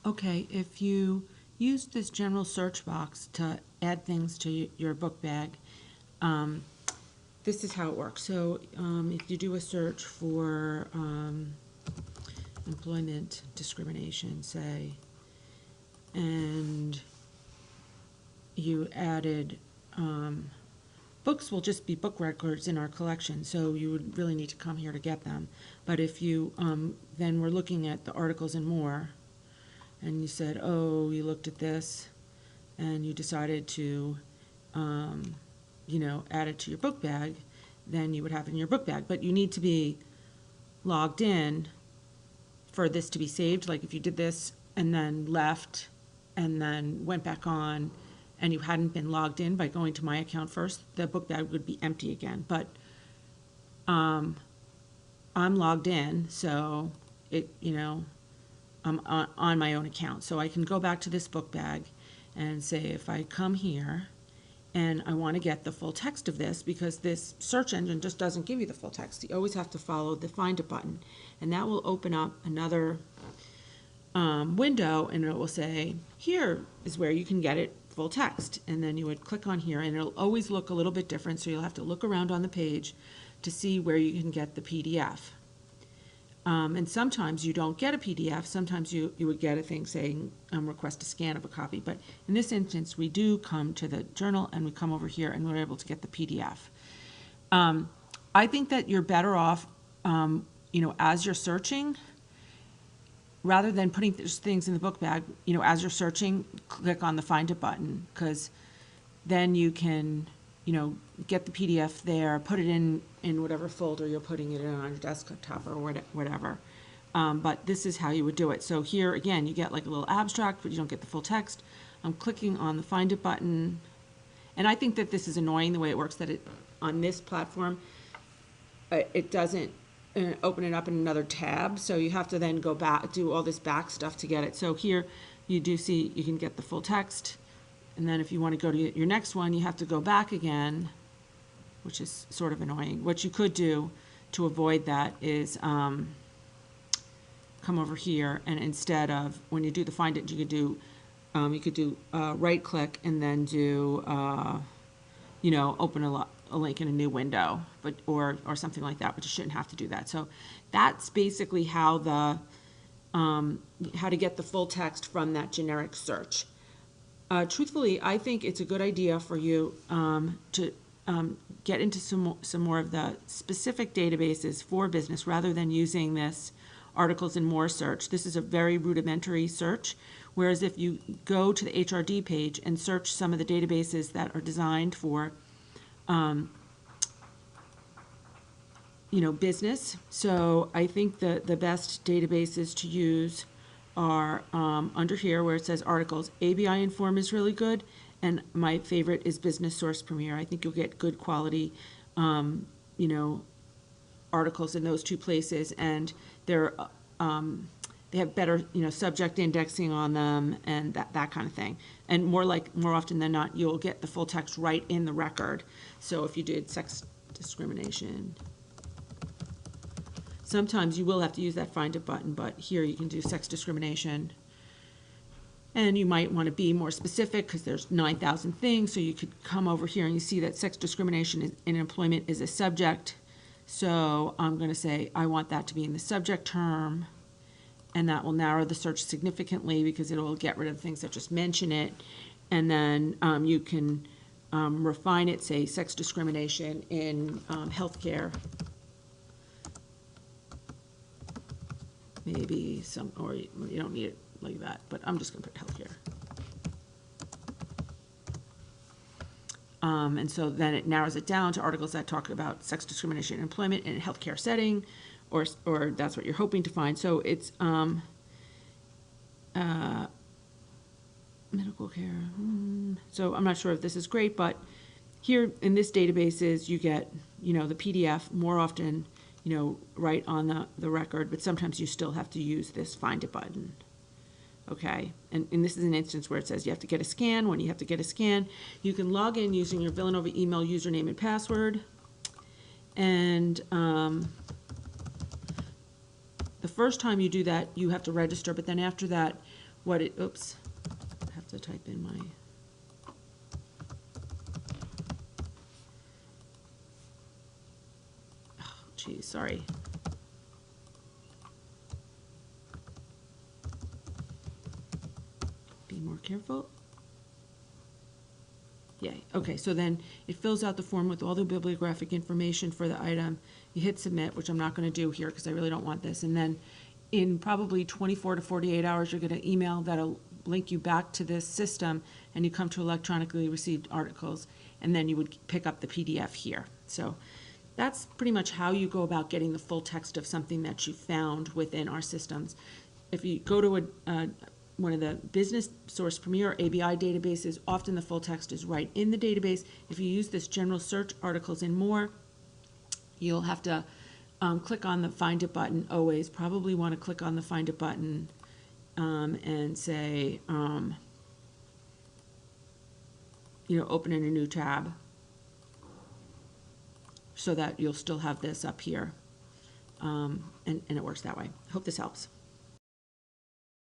Okay, if you use this general search box to add things to your book bag, um, this is how it works. So if you do a search for employment discrimination, say, and you added books will just be book records in our collection, so you would really need to come here to get them. But if you then we're looking at the articles and more, and you said, oh, you looked at this, and you decided to, add it to your book bag, then you would have it in your book bag. But you need to be logged in for this to be saved. Like if you did this and then left and then went back on and you hadn't been logged in by going to my account first, the book bag would be empty again. But I'm logged in, so I'm on my own account. So I can go back to this book bag and say if I come here and I want to get the full text of this, because this search engine just doesn't give you the full text. You always have to follow the Find It button, and that will open up another window, and it will say, here is where you can get it full text. And then you would click on here, and it'll always look a little bit different, so you'll have to look around on the page to see where you can get the PDF. And sometimes you don't get a PDF. Sometimes you would get a thing saying request a scan of a copy. But in this instance, we do come to the journal and we come over here and we're able to get the PDF. I think that you're better off, as you're searching, rather than putting things in the book bag, as you're searching, click on the Find It button, because then you can, get the PDF there, put it in whatever folder you're putting it in on your desktop or whatever. But this is how you would do it. So here, again, you get like a little abstract, but you don't get the full text. I'm clicking on the Find It button. And I think that this is annoying the way it works, that it on this platform, it doesn't open it up in another tab. So you have to then go back, do all this back stuff to get it. So here you do see you can get the full text. And then if you want to go to your next one, you have to go back again, which is sort of annoying. What you could do to avoid that is come over here, and instead of, when you do the Find It, you could do right click and then do open a link in a new window, but or something like that. But you shouldn't have to do that. So that's basically how how to get the full text from that generic search. Truthfully, I think it's a good idea for you to get into some more of the specific databases for business rather than using this articles and more search. This is a very rudimentary search, whereas if you go to the HRD page and search some of the databases that are designed for business. So I think the best databases to use are under here where it says articles. ABI Inform is really good, and my favorite is Business Source Premier. I think you'll get good quality, articles in those two places, and they have better, subject indexing on them and that kind of thing. And more often than not, you'll get the full text right in the record. So if you did sex discrimination, sometimes you will have to use that Find It button, but here you can do sex discrimination. And you might want to be more specific because there's 9,000 things, so you could come over here and you see that sex discrimination in employment is a subject. So I'm going to say I want that to be in the subject term, and that will narrow the search significantly because it will get rid of things that just mention it. And then you can refine it, say sex discrimination in healthcare. Maybe some, or you don't need it like that, but I'm just going to put healthcare. And so then it narrows it down to articles that talk about sex discrimination in employment in a healthcare setting, or that's what you're hoping to find. So it's medical care. So I'm not sure if this is great, but here in this databases you get, the PDF more often, right on the record, but sometimes you still have to use this Find It button. Okay, and this is an instance where it says you have to get a scan. When you have to get a scan, you can log in using your Villanova email username and password. And the first time you do that, you have to register, but then after that, what it, oops, I have to type in my, oh, geez, sorry. Be more careful. Yay. Okay, so then it fills out the form with all the bibliographic information for the item. You hit submit, which I'm not going to do here because I really don't want this. And then in probably 24 to 48 hours, you're going to email that'll link you back to this system, and you come to electronically received articles, and then you would pick up the PDF here. So that's pretty much how you go about getting the full text of something that you found within our systems. If you go to one of the Business Source Premier or ABI databases, often the full text is right in the database. If you use this general search articles and more, you'll have to click on the Find It button always. Probably want to click on the Find It button and say, open in a new tab so that you'll still have this up here. And it works that way. Hope this helps.